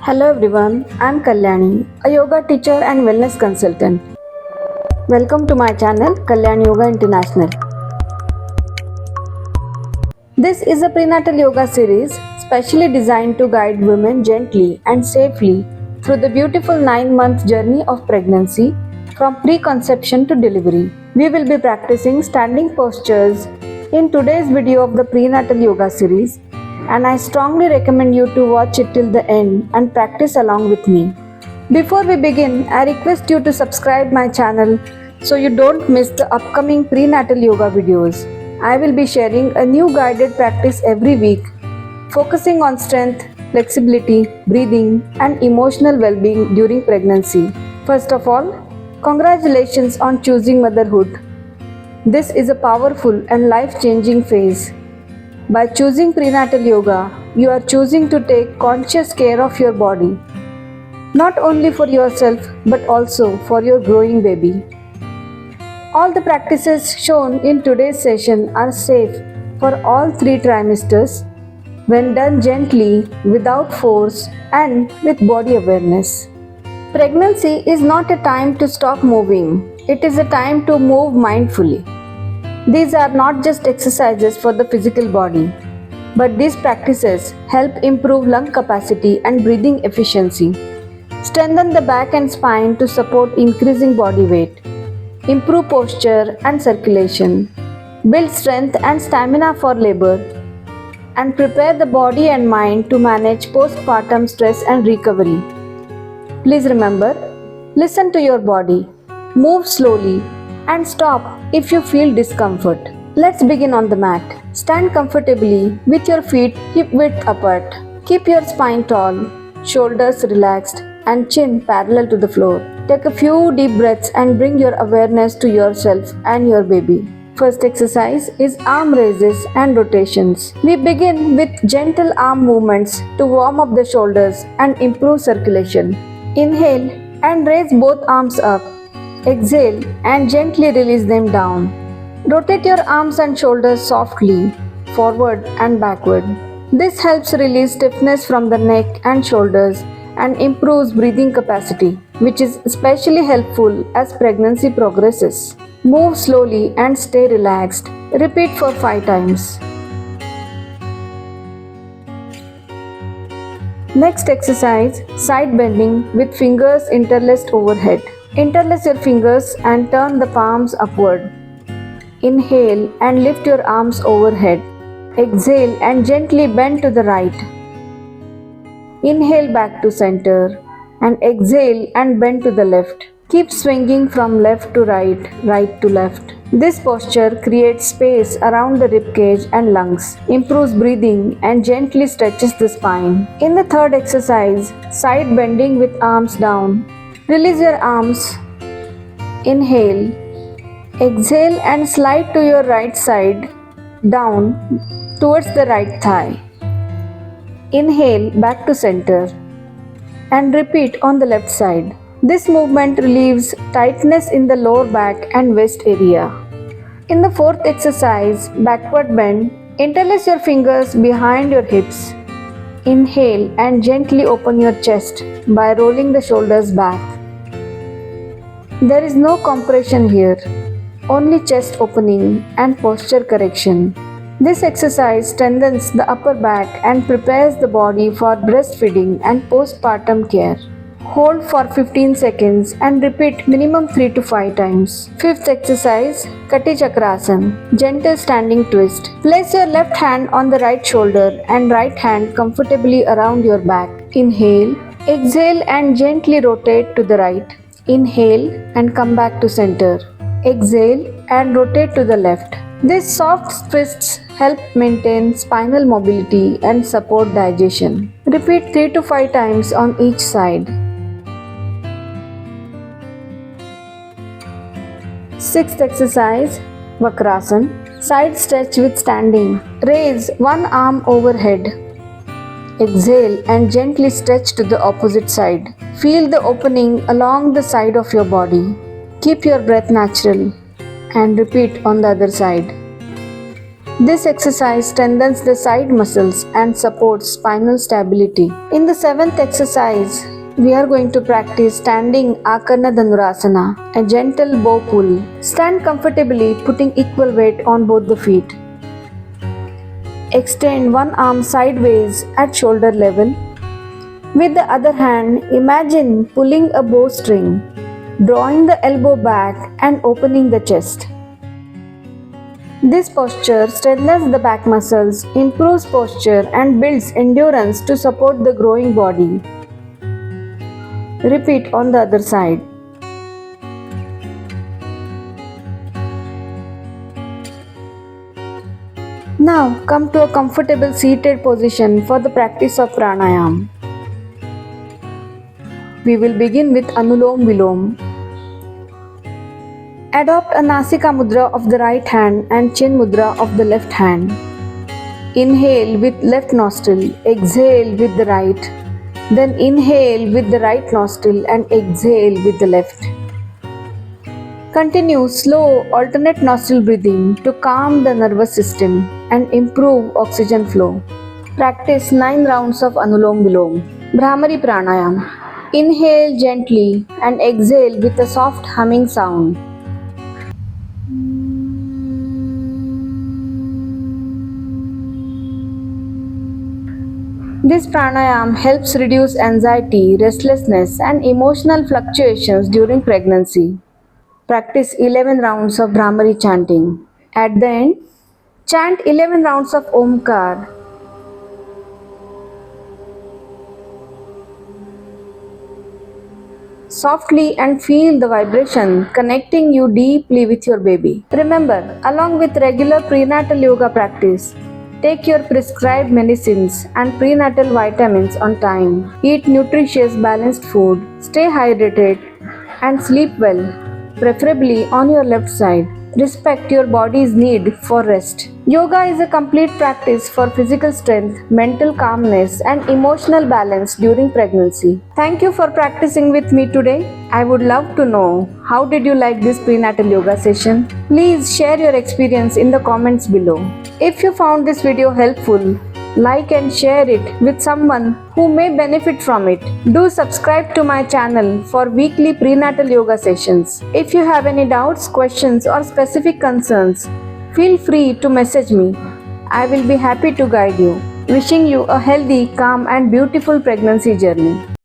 Hello everyone, I'm Kalyani, a yoga teacher and wellness consultant. Welcome to my channel Kalyani Yoga International. This is a prenatal yoga series specially designed to guide women gently and safely through the beautiful 9-month journey of pregnancy from preconception to delivery. We will be practicing standing postures in today's video of the prenatal yoga series, and I strongly recommend you to watch it till the end and practice along with me. Before we begin, I request you to subscribe my channel so you don't miss the upcoming prenatal yoga videos. I will be sharing a new guided practice every week, focusing on strength, flexibility, breathing, and emotional well-being during pregnancy. First of all, congratulations on choosing motherhood. This is a powerful and life-changing phase. By choosing prenatal yoga, you are choosing to take conscious care of your body, not only for yourself but also for your growing baby. All the practices shown in today's session are safe for all 3 trimesters when done gently, without force, and with body awareness. Pregnancy is not a time to stop moving, it is a time to move mindfully. These are not just exercises for the physical body, but these practices help improve lung capacity and breathing efficiency, strengthen the back and spine to support increasing body weight, improve posture and circulation, build strength and stamina for labor, and prepare the body and mind to manage postpartum stress and recovery. Please remember, listen to your body, move slowly, and stop if you feel discomfort. Let's begin on the mat. Stand comfortably with your feet hip width apart. Keep your spine tall, shoulders relaxed, and chin parallel to the floor. Take a few deep breaths and bring your awareness to yourself and your baby. First exercise is arm raises and rotations. We begin with gentle arm movements to warm up the shoulders and improve circulation. Inhale and raise both arms up. Exhale and gently release them down. Rotate your arms and shoulders softly, forward and backward. This helps release stiffness from the neck and shoulders and improves breathing capacity, which is especially helpful as pregnancy progresses. Move slowly and stay relaxed. Repeat for 5 times. Next exercise, side bending with fingers interlaced overhead. Interlace your fingers and turn the palms upward. Inhale and lift your arms overhead. Exhale and gently bend to the right. Inhale back to center and exhale and bend to the left. Keep swinging from left to right, right to left. This posture creates space around the ribcage and lungs, improves breathing, and gently stretches the spine. In the third exercise, side bending with arms down. Release your arms. Inhale. Exhale and slide to your right side, down towards the right thigh. Inhale back to center and repeat on the left side. This movement relieves tightness in the lower back and waist area. In the fourth exercise, backward bend, interlace your fingers behind your hips. Inhale and gently open your chest by rolling the shoulders back. There is no compression here, only chest opening and posture correction. This exercise strengthens the upper back and prepares the body for breastfeeding and postpartum care. Hold for 15 seconds and repeat minimum 3 to 5 times. Fifth exercise, Kati Chakrasana, gentle standing twist. Place your left hand on the right shoulder and right hand comfortably around your back. Inhale, exhale and gently rotate to the right. Inhale and come back to center. Exhale and rotate to the left. These soft twists help maintain spinal mobility and support digestion. Repeat 3 to 5 times on each side. Sixth exercise, Vakrasana, side stretch with standing. Raise one arm overhead. Exhale and gently stretch to the opposite side. Feel the opening along the side of your body. Keep your breath natural and repeat on the other side. This exercise strengthens the side muscles and supports spinal stability. In the seventh exercise, we are going to practice standing Akarna Dhanurasana, a gentle bow pull. Stand comfortably, putting equal weight on both the feet. Extend one arm sideways at shoulder level. With the other hand, imagine pulling a bowstring, drawing the elbow back and opening the chest. This posture strengthens the back muscles, improves posture and builds endurance to support the growing body. Repeat on the other side. Now come to a comfortable seated position for the practice of pranayam. We will begin with Anulom Vilom. Adopt a Nasika Mudra of the right hand and Chin Mudra of the left hand. Inhale with left nostril, exhale with the right. Then inhale with the right nostril and exhale with the left. Continue slow alternate nostril breathing to calm the nervous system and improve oxygen flow. Practice 9 rounds of Anulom Vilom. Bhramari Pranayam. Inhale gently and exhale with a soft humming sound. This pranayam helps reduce anxiety, restlessness, and emotional fluctuations during pregnancy. Practice 11 rounds of Bhramari chanting. At the end, chant 11 rounds of Omkar. Softly and feel the vibration connecting you deeply with your baby. Remember, along with regular prenatal yoga practice, take your prescribed medicines and prenatal vitamins on time. Eat nutritious, balanced food. Stay hydrated and sleep well, preferably on your left side. Respect your body's need for rest. Yoga is a complete practice for physical strength, mental calmness, and emotional balance during pregnancy. Thank you for practicing with me today. I would love to know how did you like this prenatal yoga session? Please share your experience in the comments below. If you found this video helpful, like and share it with someone who may benefit from it. Do subscribe to my channel for weekly prenatal yoga sessions. If you have any doubts, questions or specific concerns, feel free to message me. I will be happy to guide you. Wishing you a healthy, calm and beautiful pregnancy journey.